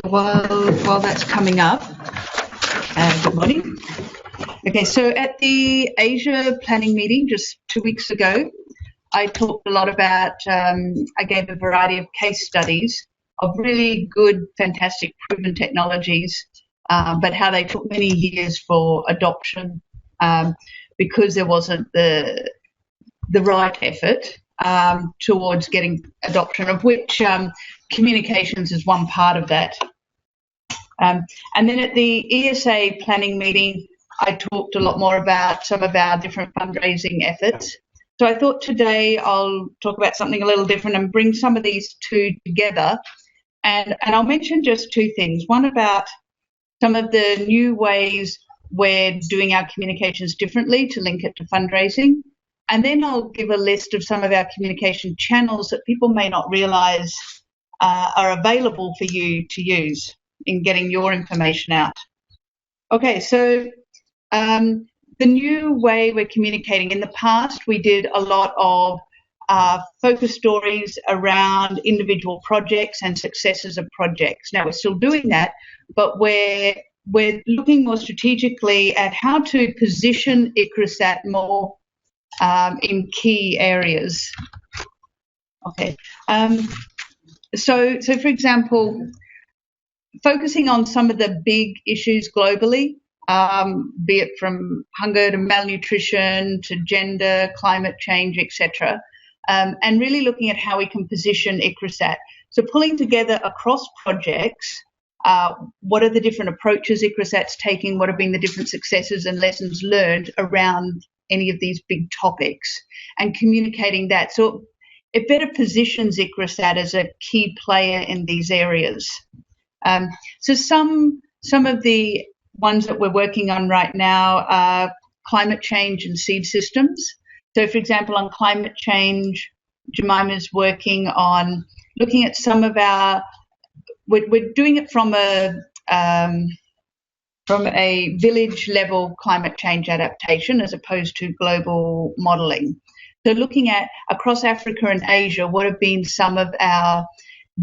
while that's coming up, good morning. Okay, so at the Asia planning meeting just 2 weeks ago, I talked a lot about, I gave a variety of case studies of really good, fantastic, proven technologies, but how they took many years for adoption because there wasn't the right effort towards getting adoption, of which communications is one part of that. And then at the ESA planning meeting, I talked a lot more about some of our different fundraising efforts. So I thought today I'll talk about something a little different and bring some of these two together. And I'll mention just two things. One about some of the new ways we're doing our communications differently to link it to fundraising. And then I'll give a list of some of our communication channels that people may not realise are available for you to use in getting your information out. Okay, so the new way we're communicating. In the past, we did a lot of focus stories around individual projects and successes of projects. Now, we're still doing that, but we're looking more strategically at how to position ICRISAT more in key areas. Okay, so for example, focusing on some of the big issues globally, be it from hunger to malnutrition to gender, climate change, etc., and really looking at how we can position ICRISAT. So pulling together across projects, what are the different approaches ICRISAT's taking, what have been the different successes and lessons learned around any of these big topics, and communicating that. So it better positions ICRISAT as a key player in these areas. So some of the ones that we're working on right now are climate change and seed systems. So, for example, on climate change, Jemima's working on looking at some of our. We're doing it from a village level climate change adaptation as opposed to global modelling. So, looking at across Africa and Asia, what have been some of our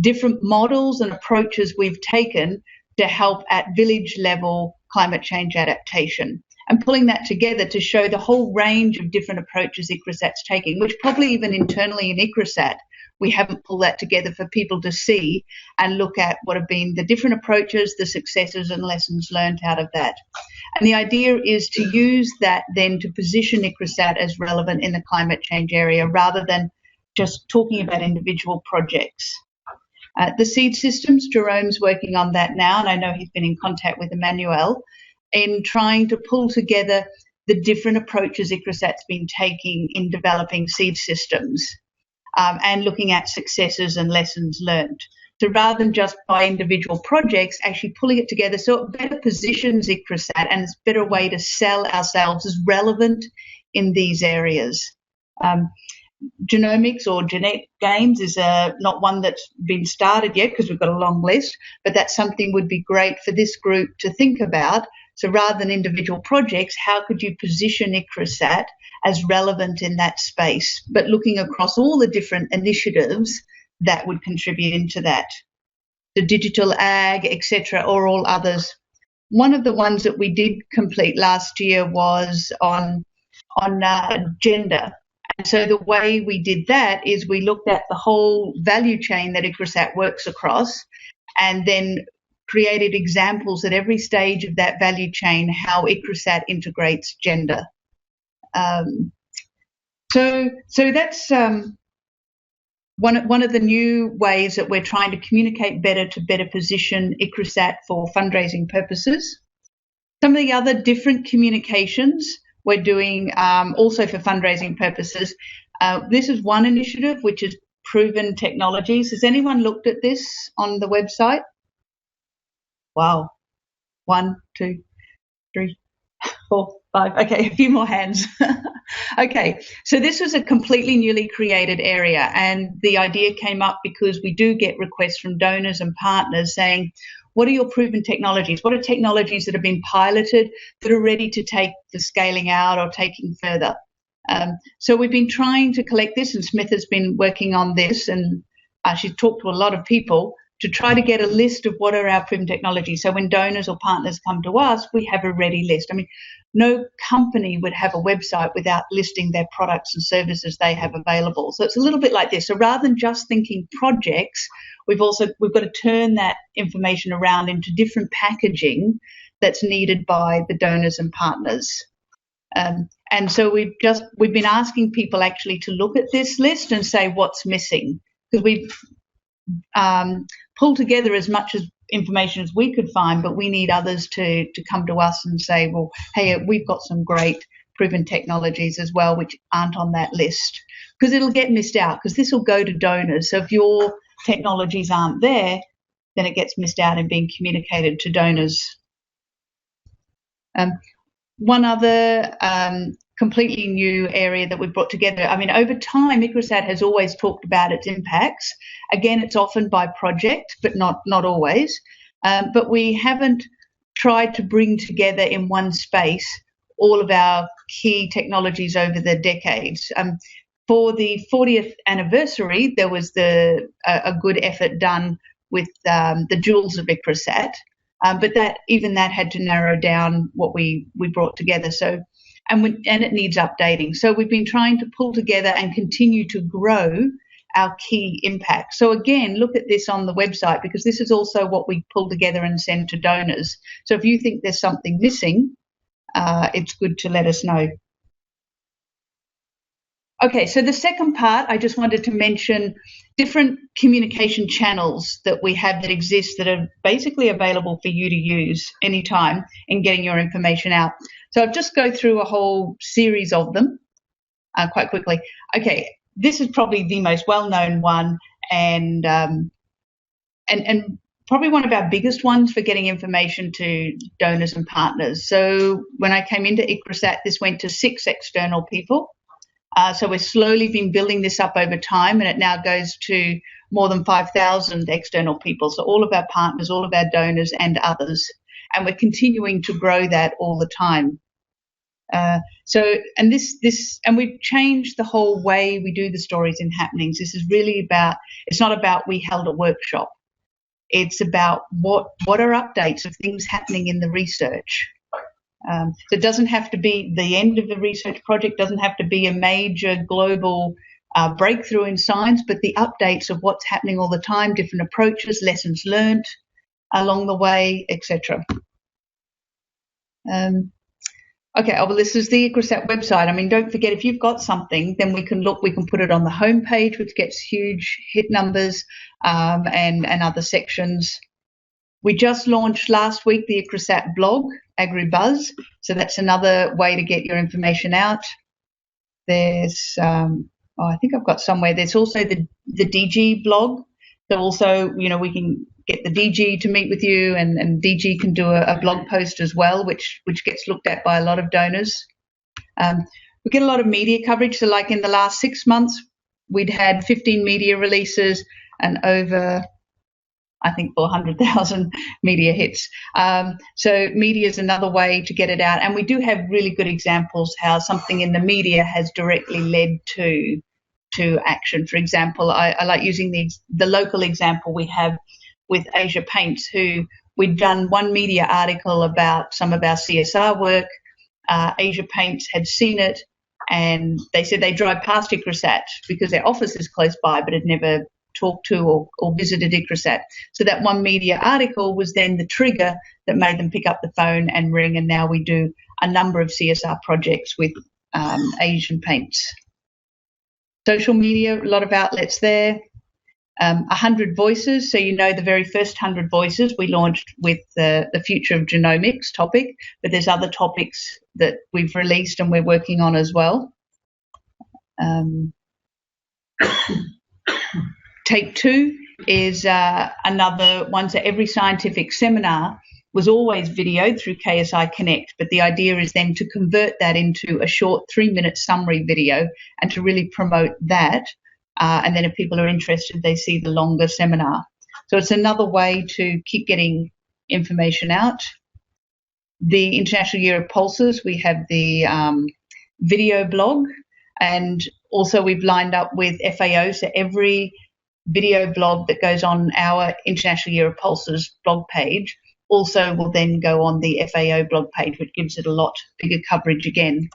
different models and approaches we've taken to help at village level climate change adaptation, and pulling that together to show the whole range of different approaches ICRISAT's taking, which probably even internally in ICRISAT, we haven't pulled that together for people to see and look at what have been the different approaches, the successes and lessons learned out of that. And the idea is to use that then to position ICRISAT as relevant in the climate change area rather than just talking about individual projects. The seed systems, Jerome's working on that now, and I know he's been in contact with Emmanuel in trying to pull together the different approaches ICRISAT's been taking in developing seed systems and looking at successes and lessons learned. So rather than just by individual projects, actually pulling it together so it better positions ICRISAT and it's a better way to sell ourselves as relevant in these areas. Genomics or genetic games is not one that's been started yet because we've got a long list, but that's something would be great for this group to think about. So rather than individual projects, how could you position ICRISAT as relevant in that space, but looking across all the different initiatives that would contribute into that, the digital ag, etc., or all others. One of the ones that we did complete last year was on gender. And so the way we did that is we looked at the whole value chain that ICRISAT works across and then created examples at every stage of that value chain, how ICRISAT integrates gender. So that's one of the new ways that we're trying to communicate better to better position ICRISAT for fundraising purposes. Some of the other different communications we're doing also for fundraising purposes. This is one initiative which is proven technologies. Has anyone looked at this on the website? Wow. 1, 2, 3, 4, 5. Okay, a few more hands. Okay, so this was a completely newly created area, and the idea came up because we do get requests from donors and partners saying, what are your proven technologies? What are technologies that have been piloted that are ready to take the scaling out or taking further? So we've been trying to collect this, and Smith has been working on this, and she's talked to a lot of people to try to get a list of what are our proven technologies. So when donors or partners come to us, we have a ready list. I mean, no company would have a website without listing their products and services they have available. So it's a little bit like this. So rather than just thinking projects, we've got to turn that information around into different packaging that's needed by the donors and partners. And so we've been asking people actually to look at this list and say what's missing, because we've pulled together as much as information as we could find, but we need others to come to us and say, well, hey, we've got some great proven technologies as well which aren't on that list, because it'll get missed out, because this will go to donors. So if your technologies aren't there, then it gets missed out in being communicated to donors. One other completely new area that we've brought together, I mean, over time, ICRISAT has always talked about its impacts. Again, it's often by project, but not always. But we haven't tried to bring together in one space all of our key technologies over the decades. For the 40th anniversary, there was a good effort done with the jewels of ICRISAT. But that had to narrow down what we brought together. So, and it needs updating. So we've been trying to pull together and continue to grow our key impacts. So again, look at this on the website, because this is also what we pull together and send to donors. So if you think there's something missing, it's good to let us know. Okay, so the second part, I just wanted to mention different communication channels that we have that exist that are basically available for you to use anytime in getting your information out. So I'll just go through a whole series of them quite quickly. Okay, this is probably the most well-known one and probably one of our biggest ones for getting information to donors and partners. So when I came into ICRISAT, this went to 6 external people. So we've slowly been building this up over time, and it now goes to more than 5,000 external people. So all of our partners, all of our donors and others. And we're continuing to grow that all the time. And we've changed the whole way we do the stories and happenings. This is really about, it's not about we held a workshop. It's about what are updates of things happening in the research. So it doesn't have to be the end of the research project, doesn't have to be a major global breakthrough in science, but the updates of what's happening all the time, different approaches, lessons learned along the way, etc. Okay, well, this is the ICRISAT website. I mean, don't forget, if you've got something, then we can put it on the homepage, which gets huge hit numbers and other sections. We just launched last week the ICRISAT blog, AgriBuzz, so that's another way to get your information out. There's, I think I've got somewhere, there's also the DG blog. So also, we can get the DG to meet with you, and DG can do a blog post as well, which gets looked at by a lot of donors. We get a lot of media coverage. So like in the last 6 months, we'd had 15 media releases and over, I think, 400,000 media hits. So media is another way to get it out. And we do have really good examples how something in the media has directly led to action. For example, I like using the local example we have with Asia Paints, who we'd done one media article about some of our CSR work. Asia Paints had seen it, and they said they drive past ICRISAT because their office is close by, but had never talked to or visited ICRISAT. So that one media article was then the trigger that made them pick up the phone and ring, and now we do a number of CSR projects with Asian Paints. Social media, a lot of outlets there. 100 Voices, so the very first 100 Voices we launched with the Future of Genomics topic, but there's other topics that we've released and we're working on as well. Take Two is another one. So every scientific seminar was always videoed through KSIConnect, but the idea is then to convert that into a short 3-minute summary video and to really promote that. And then if people are interested, they see the longer seminar. So it's another way to keep getting information out. The International Year of Pulses, we have the video blog, and also we've lined up with FAO. So every video blog that goes on our International Year of Pulses blog page also will then go on the FAO blog page, which gives it a lot bigger coverage again.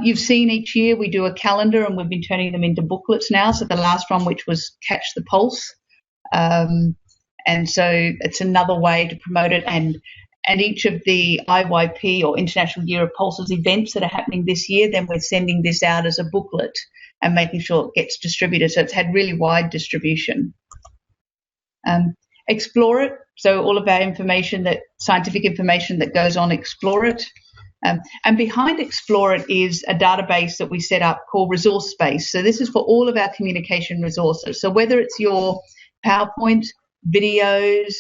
You've seen each year we do a calendar, and we've been turning them into booklets now. So the last one, which was Catch the Pulse. And so it's another way to promote it. And each of the IYP or International Year of Pulses events that are happening this year, then we're sending this out as a booklet and making sure it gets distributed. So it's had really wide distribution. Explore It. So all of our information, that scientific information that goes on Explore It. And behind Explore It is a database that we set up called Resource Space. So this is for all of our communication resources. So whether it's your PowerPoint, videos,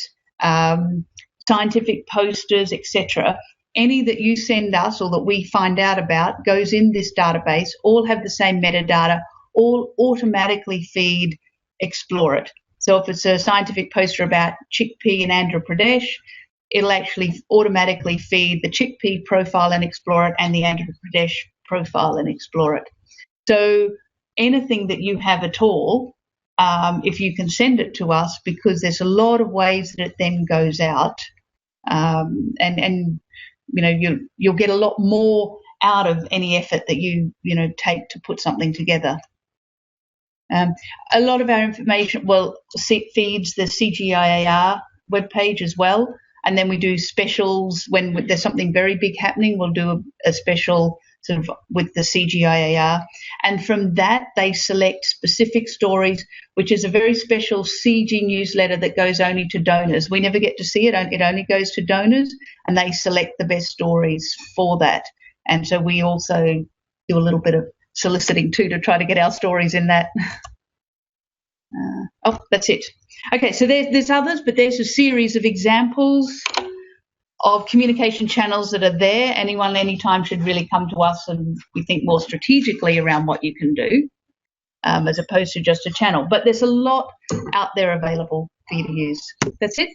scientific posters, etc., any that you send us or that we find out about goes in this database, all have the same metadata, all automatically feed Explore It. So if it's a scientific poster about chickpea in Andhra Pradesh, it'll actually automatically feed the chickpea profile and Explore It and the Andhra Pradesh profile and Explore It. So anything that you have at all, if you can send it to us, because there's a lot of ways that it then goes out, and you know, you'll get a lot more out of any effort that you take to put something together. A lot of our information, feeds the CGIAR webpage as well. And then we do specials when there's something very big happening. We'll do a special sort of with the CGIAR. And from that, they select specific stories, which is a very special CG newsletter that goes only to donors. We never get to see it. It only goes to donors, and they select the best stories for that. And so we also do a little bit of soliciting too to try to get our stories in that. That's it. Okay, so there's others, but there's a series of examples of communication channels that are there. Anyone, anytime should really come to us and we think more strategically around what you can do, as opposed to just a channel. But there's a lot out there available for you to use. That's it.